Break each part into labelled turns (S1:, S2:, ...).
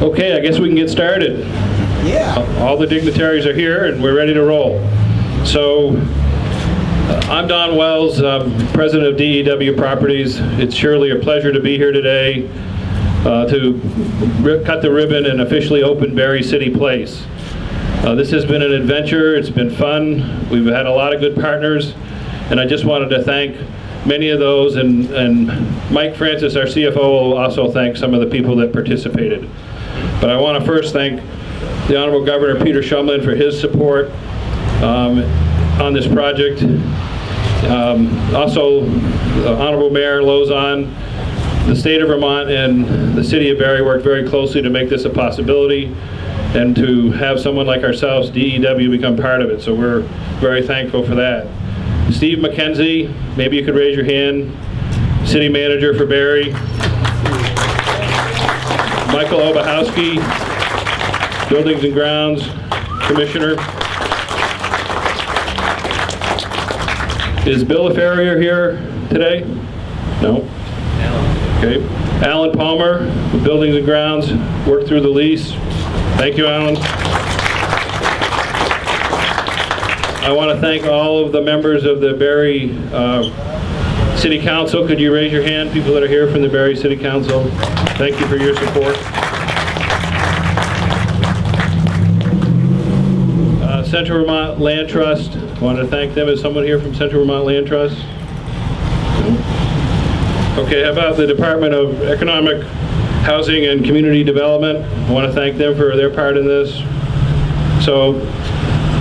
S1: Okay, I guess we can get started.
S2: Yeah.
S1: All the dignitaries are here and we're ready to roll. So, I'm Don Wells, President of DEW Properties. It's surely a pleasure to be here today to cut the ribbon and officially open Barre City Place. This has been an adventure, it's been fun, we've had a lot of good partners, and I just wanted to thank many of those, and Mike Francis, our CFO, will also thank some of the people that participated. But I want to first thank the Honorable Governor Peter Shumlin for his support on this project. Also, the Honorable Mayor Lozon, the state of Vermont and the city of Barre worked very closely to make this a possibility and to have someone like ourselves, DEW, become part of it. So we're very thankful for that. Steve McKenzie, maybe you could raise your hand, City Manager for Barre. Michael Obahowski, Buildings and Grounds Commissioner. Is Bill Ferrier here today? No? Okay. Alan Palmer, Buildings and Grounds, worked through the lease. Thank you, Alan. I want to thank all of the members of the Barre City Council. Could you raise your hand, people that are here from the Barre City Council? Thank you for your support. Central Vermont Land Trust. I want to thank them. Is someone here from Central Vermont Land Trust? No? Okay, how about the Department of Economic, Housing and Community Development? I want to thank them for their part in this. So,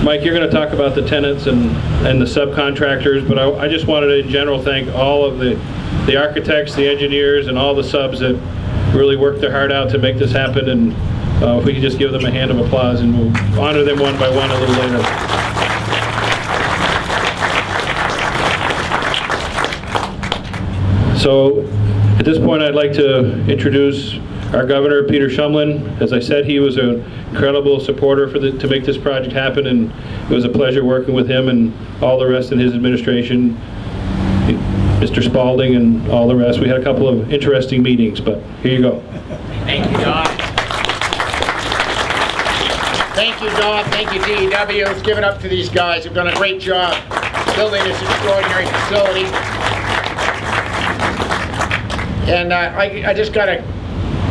S1: Mike, you're going to talk about the tenants and the subcontractors, but I just wanted to, in general, thank all of the architects, the engineers, and all the subs that really worked their heart out to make this happen. And if we could just give them a hand of applause, and we'll honor them one by one a little later. So, at this point, I'd like to introduce our Governor, Peter Shumlin. As I said, he was an incredible supporter to make this project happen, and it was a pleasure working with him and all the rest in his administration, Mr. Spalding and all the rest. We had a couple of interesting meetings, but here you go.
S3: Thank you, Don. Thank you, Don. Thank you, DEW. Let's give it up to these guys who've done a great job building this extraordinary facility. And I just got to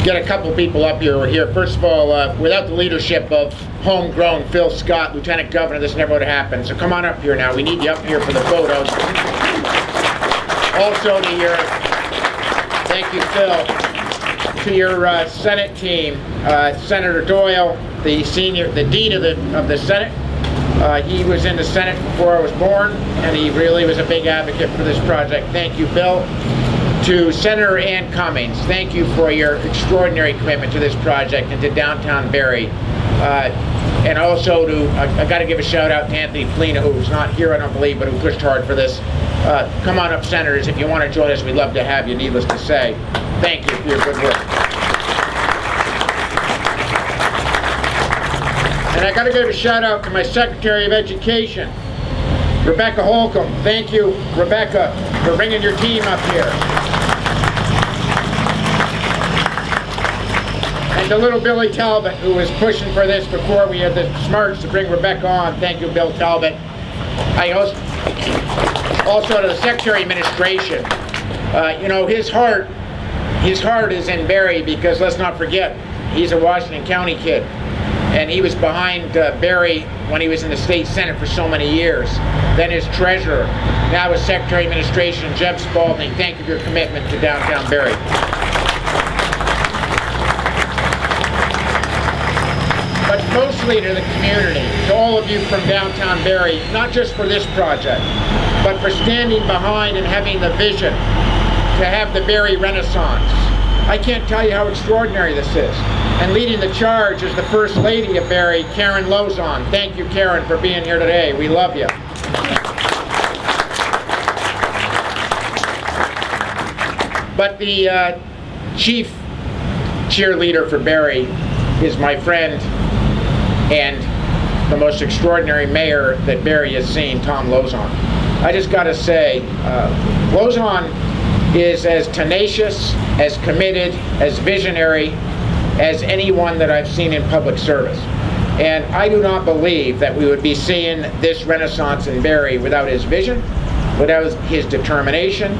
S3: get a couple people up here. We're here. First of all, without the leadership of homegrown Phil Scott, Lieutenant Governor, this never would have happened. So come on up here now. We need you up here for the photos. Also to your, thank you, Phil, to your Senate team, Senator Doyle, the Dean of the Senate. He was in the Senate before I was born, and he really was a big advocate for this project. Thank you, Bill. To Senator Ann Cummings, thank you for your extraordinary commitment to this project and to downtown Barre. And also to, I got to give a shout out to Anthony Flina, who's not here, I don't believe, but who pushed hard for this. Come on up, Senators, if you want to join us, we'd love to have you, needless to say. Thank you for your good work. And I got to give a shout out to my Secretary of Education, Rebecca Holcomb. Thank you, Rebecca, for bringing your team up here. And to little Billy Talbot, who was pushing for this before we had the smarts to bring Rebecca on. Thank you, Bill Talbot. I also to the Secretary of Administration. You know, his heart is in Barre, because let's not forget, he's a Washington County kid. And he was behind Barre when he was in the state Senate for so many years. Then as treasurer, now as Secretary of Administration, Jeb Spalding. Thank you for your commitment to downtown Barre. But mostly to the community, to all of you from downtown Barre, not just for this project, but for standing behind and having the vision to have the Barre Renaissance. I can't tell you how extraordinary this is. And leading the charge is the First Lady of Barre, Karen Lozon. Thank you, Karen, for being here today. We love you. But the chief cheerleader for Barre is my friend and the most extraordinary mayor that Barre has seen, Tom Lozon. I just got to say, Lozon is as tenacious, as committed, as visionary as anyone that I've seen in public service. And I do not believe that we would be seeing this renaissance in Barre without his vision, without his determination,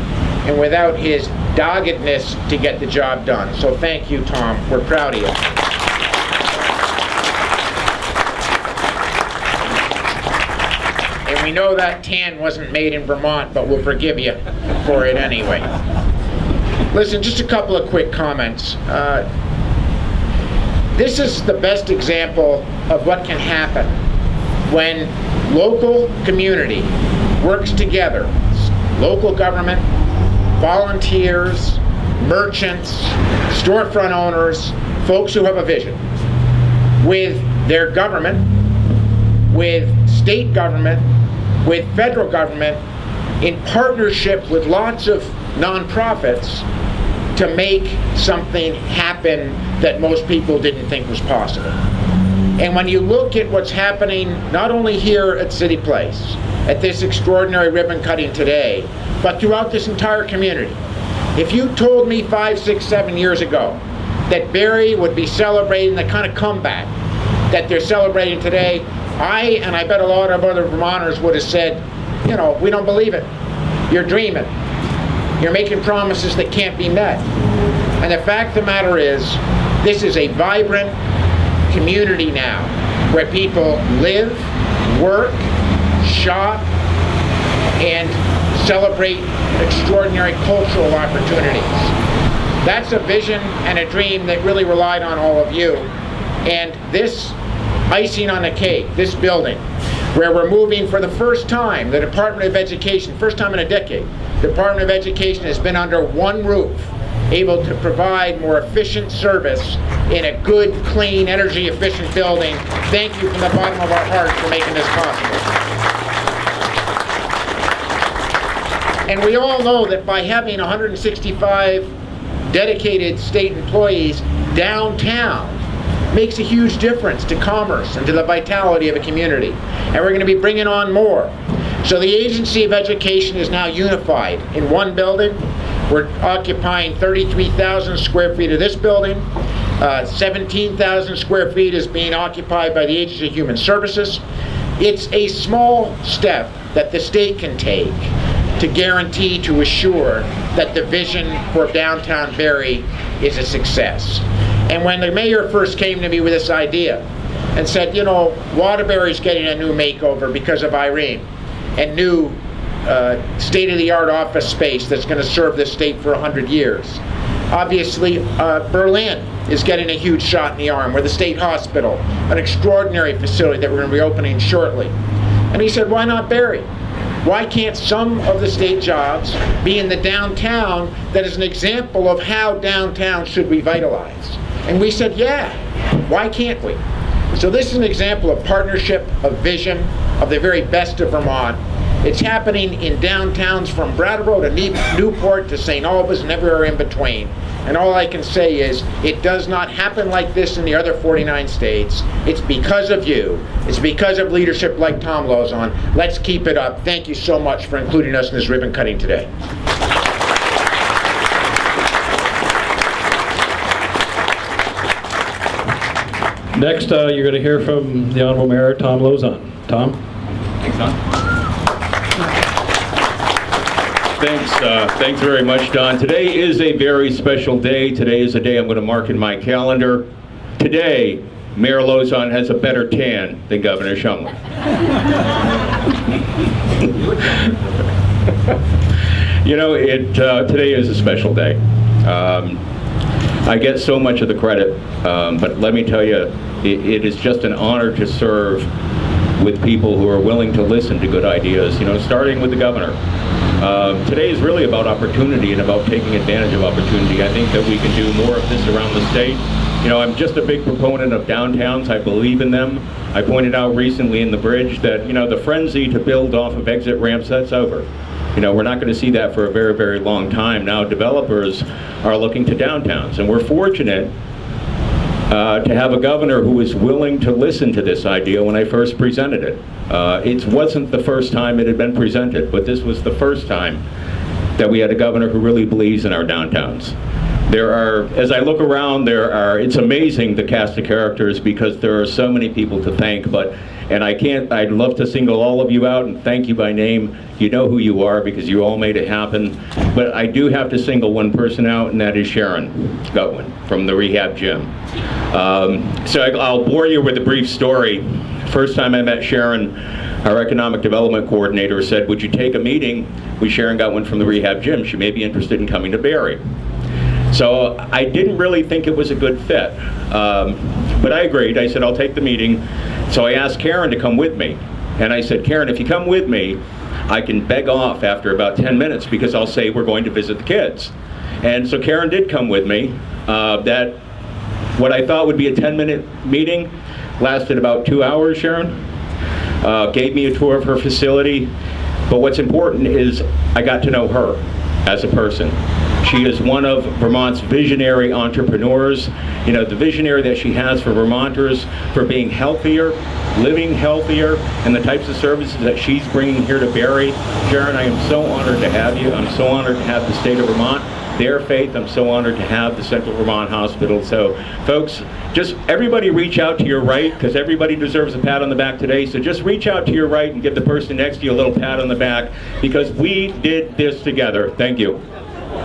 S3: and without his doggedness to get the job done. So thank you, Tom. We're proud of you. And we know that tan wasn't made in Vermont, but we'll forgive you for it anyway. Listen, just a couple of quick comments. This is the best example of what can happen when local community works together. Local government, volunteers, merchants, storefront owners, folks who have a vision, with their government, with state government, with federal government, in partnership with lots of nonprofits to make something happen that most people didn't think was possible. And when you look at what's happening, not only here at City Place, at this extraordinary ribbon cutting today, but throughout this entire community, if you told me 5, 6, 7 years ago that Barre would be celebrating the kind of comeback that they're celebrating today, and I bet a lot of other Vermonters would have said, you know, we don't believe it. You're dreaming. You're making promises that can't be met. And the fact of the matter is, this is a vibrant community now, where people live, work, shop, and celebrate extraordinary cultural opportunities. That's a vision and a dream that really relied on all of you. And this icing on the cake, this building, where we're moving for the first time, the Department of Education, first time in a decade, the Department of Education has been under one roof, able to provide more efficient service in a good, clean, energy efficient building. Thank you from the bottom of our hearts for making this possible. And we all know that by having 165 dedicated state employees downtown makes a huge difference to commerce and to the vitality of a community. And we're going to be bringing on more. So the Agency of Education is now unified in one building. We're occupying 33,000 square feet of this building. 17,000 square feet is being occupied by the Agency of Human Services. It's a small step that the state can take to guarantee, to assure that the vision for downtown Barre is a success. And when the mayor first came to me with this idea and said, you know, Waterbury's getting a new makeover because of Irene, and new state-of-the-art office space that's going to serve this state for 100 years. Obviously, Berlin is getting a huge shot in the arm, where the state hospital, an extraordinary facility that we're going to be opening shortly. And he said, why not Barre? Why can't some of the state jobs be in the downtown that is an example of how downtown should revitalize? And we said, yeah, why can't we? So this is an example of partnership, of vision, of the very best of Vermont. It's happening in downtowns from Brattleboro to Newport to St. Albans and everywhere in between. And all I can say is, it does not happen like this in the other 49 states. It's because of you. It's because of leadership like Tom Lozon. Let's keep it up. Thank you so much for including us in this ribbon cutting today.
S1: Next, you're going to hear from the Honorable Mayor, Tom Lozon. Tom?
S2: Thanks, Don. Thanks very much, Don. Today is a very special day. Today is a day I'm going to mark in my calendar. Today, Mayor Lozon has a better tan than Governor Shumlin. You know, today is a special day. I get so much of the credit, but let me tell you, it is just an honor to serve with people who are willing to listen to good ideas, you know, starting with the governor. Today is really about opportunity and about taking advantage of opportunity. I think that we can do more of this around the state. You know, I'm just a big proponent of downtowns. I believe in them. I pointed out recently in the bridge that, you know, the frenzy to build off of exit ramps, that's over. You know, we're not going to see that for a very, very long time. Now developers are looking to downtowns, and we're fortunate to have a governor who is willing to listen to this idea when I first presented it. It wasn't the first time it had been presented, but this was the first time that we had a governor who really believes in our downtowns. There are, as I look around, it's amazing the cast of characters because there are so many people to thank, I'd love to single all of you out and thank you by name. You know who you are because you all made it happen. But I do have to single one person out, and that is Sharon Gutwin from the rehab gym. So I'll bore you with a brief story. First time I met Sharon, our economic development coordinator said, would you take a meeting with Sharon Gutwin from the rehab gym? She may be interested in coming to Barre. So I didn't really think it was a good fit, but I agreed. I said, I'll take the meeting. So I asked Karen to come with me. And I said, Karen, if you come with me, I can beg off after about 10 minutes because I'll say we're going to visit the kids. And so Karen did come with me. That what I thought would be a 10-minute meeting lasted about 2 hours, Sharon. Gave me a tour of her facility. But what's important is I got to know her as a person. She is one of Vermont's visionary entrepreneurs. You know, the visionary that she has for Vermonters for being healthier, living healthier, and the types of services that she's bringing here to Barre. Sharon, I am so honored to have you. I'm so honored to have the state of Vermont. Their faith, I'm so honored to have the Central Vermont Hospital. So, folks, just everybody reach out to your right, because everybody deserves a pat on the back today. So just reach out to your right and give the person next to you a little pat on the back, because we did this together. Thank you.